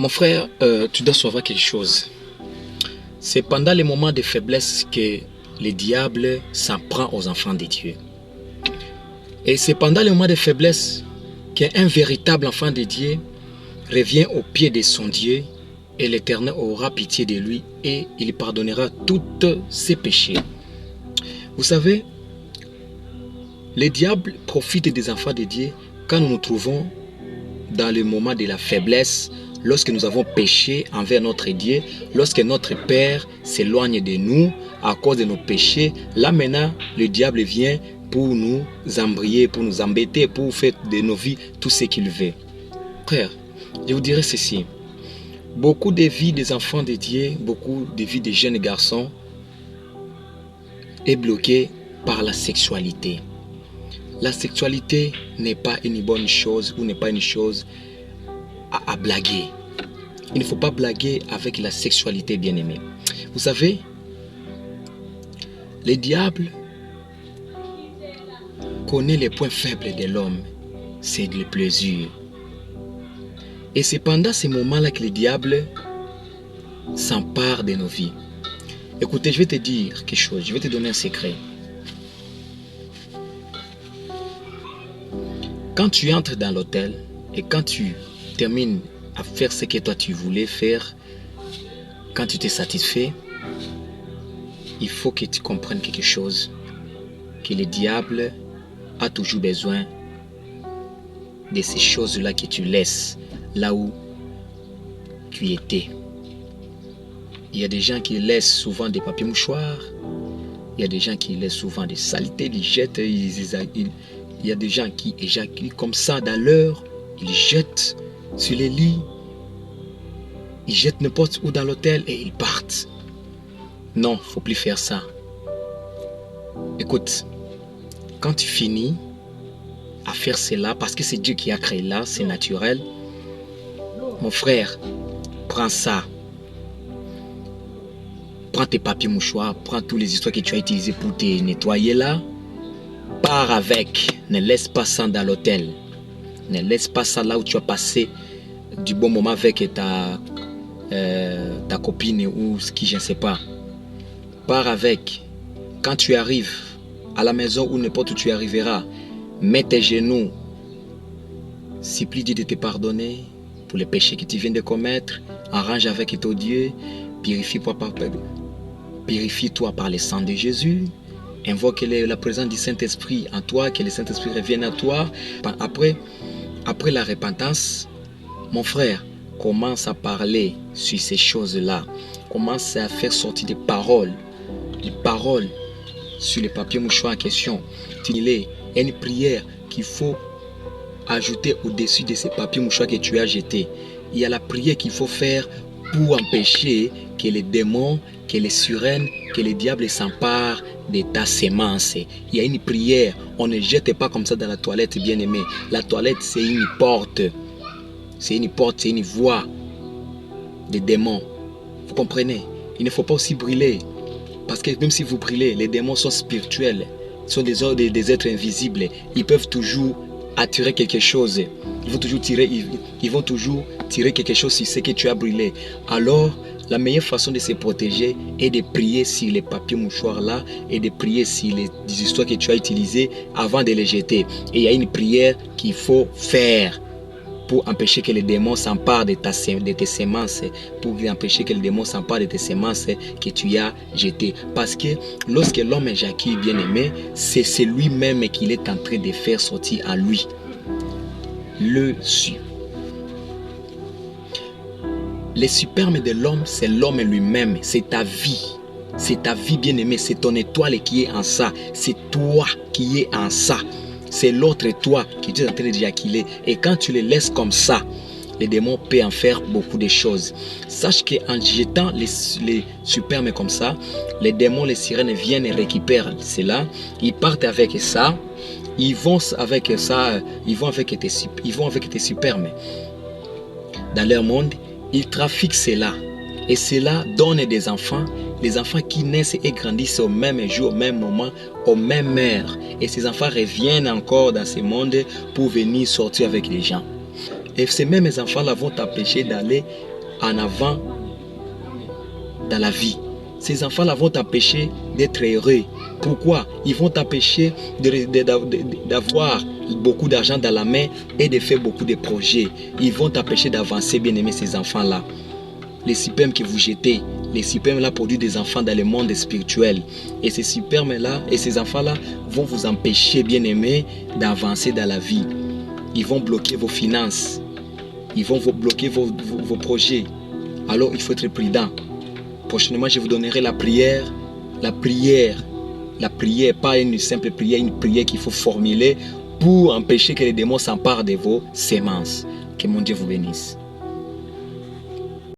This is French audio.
Mon frère, tu dois savoir quelque chose. C'est pendant les moments de faiblesse que le diable s'en prend aux enfants de Dieu. Et c'est pendant les moments de faiblesse qu'un véritable enfant de Dieu revient au pied de son Dieu et l'Éternel aura pitié de lui et il pardonnera tous ses péchés. Vous savez, le diable profite des enfants de Dieu quand nous nous trouvons dans le moment de la faiblesse, lorsque nous avons péché envers notre Dieu, lorsque notre Père s'éloigne de nous à cause de nos péchés. Là maintenant, le diable vient pour nous embrayer, pour nous embêter, pour faire de nos vies tout ce qu'il veut. Frère, je vous dirais ceci. Beaucoup de vies des enfants de Dieu, beaucoup de vies des jeunes garçons est bloquée par la sexualité. La sexualité n'est pas une bonne chose ou n'est pas une chose à blaguer. Il ne faut pas blaguer avec la sexualité, bien-aimé. Vous savez, le diable connaît les points faibles de l'homme, c'est le plaisir. Et c'est pendant ces moments-là que le diable s'empare de nos vies. Écoutez, je vais te dire quelque chose, je vais te donner un secret. Quand tu entres dans l'hôtel et quand tu termines à faire ce que toi tu voulais faire, quand tu t'es satisfait, il faut que tu comprennes quelque chose, que le diable a toujours besoin de ces choses-là que tu laisses là où tu étais. Il y a des gens qui laissent souvent des papiers mouchoirs, il y a des gens qui laissent souvent des saletés, ils jettent, il y a des gens qui éjaculent comme ça dans l'heure, ils jettent sur les lits, ils jettent n'importe où dans l'hôtel et ils partent. Non, il ne faut plus faire ça. Écoute, quand tu finis à faire cela, parce que c'est Dieu qui a créé là, c'est naturel, mon frère, prends ça. Prends tes papiers mouchoirs, prends toutes les histoires que tu as utilisées pour te nettoyer là. Pars avec, ne laisse pas ça dans l'hôtel. Ne laisse pas ça là où tu as passé du bon moment avec ta copine ou ce qui je ne sais pas. Pars avec. Quand tu arrives à la maison ou n'importe où tu arriveras, mets tes genoux. Supplie Dieu de te pardonner pour les péchés que tu viens de commettre. Arrange avec ton Dieu. Purifie-toi par le sang de Jésus. Invoque la présence du Saint-Esprit en toi, que le Saint-Esprit revienne à toi. Après la repentance, mon frère, commence à parler sur ces choses-là. Commence à faire sortir des paroles sur les papiers mouchoirs en question. Il y a une prière qu'il faut ajouter au-dessus de ces papiers mouchoirs que tu as jetés. Il y a la prière qu'il faut faire pour empêcher que les démons, que les sirènes, que les diables s'emparent de ta sémence. Il y a une prière. On ne jette pas comme ça dans la toilette, bien-aimé. La toilette, c'est une porte. C'est une porte, c'est une voie des démons. Vous comprenez? Il ne faut pas aussi brûler. Parce que même si vous brûlez, les démons sont spirituels. Ils sont des êtres invisibles. Ils peuvent toujours attirer quelque chose. Ils vont toujours tirer quelque chose sur ce que tu as brûlé. Alors, la meilleure façon de se protéger est de prier sur les papiers mouchoirs là et de prier sur les histoires que tu as utilisées avant de les jeter. Et il y a une prière qu'il faut faire pour empêcher que les démons s'emparent de tes semences, pour empêcher que les démons s'emparent de tes semences que tu as jetées. Parce que lorsque l'homme éjacule, bien aimé, c'est lui-même qu'il est en train de faire sortir à lui le sperme de l'homme, c'est l'homme lui-même, c'est ta vie. C'est ta vie, bien-aimé, c'est ton étoile qui est en ça. C'est toi qui es en ça. C'est l'autre toi qui est en train d'éjaculer. Et quand tu les laisses comme ça, les démons peuvent en faire beaucoup de choses. Sache qu'en jetant les spermes comme ça, les démons, les sirènes viennent et récupèrent cela. Ils partent avec ça. Ils vont avec ça. Ils vont avec tes spermes dans leur monde. Ils trafiquent cela. Et cela donne des enfants. Les enfants qui naissent et grandissent au même jour, au même moment, au même heure. Et ces enfants reviennent encore dans ce monde pour venir sortir avec les gens. Et ces mêmes enfants-là vont t'empêcher d'aller en avant dans la vie. Ces enfants-là vont t'empêcher d'être heureux. Pourquoi? Ils vont t'empêcher d'avoir beaucoup d'argent dans la main et de faire beaucoup de projets. Ils vont t'empêcher d'avancer, bien aimé, ces enfants-là. Les spermes que vous jetez, les spermes-là produisent des enfants dans le monde spirituel. Et ces spermes-là et ces enfants-là vont vous empêcher, bien aimé, d'avancer dans la vie. Ils vont bloquer vos finances. Ils vont bloquer vos projets. Alors, il faut être prudent. Prochainement, je vous donnerai la prière. La prière, pas une simple prière, une prière qu'il faut formuler pour empêcher que les démons s'emparent de vos semences. Que mon Dieu vous bénisse.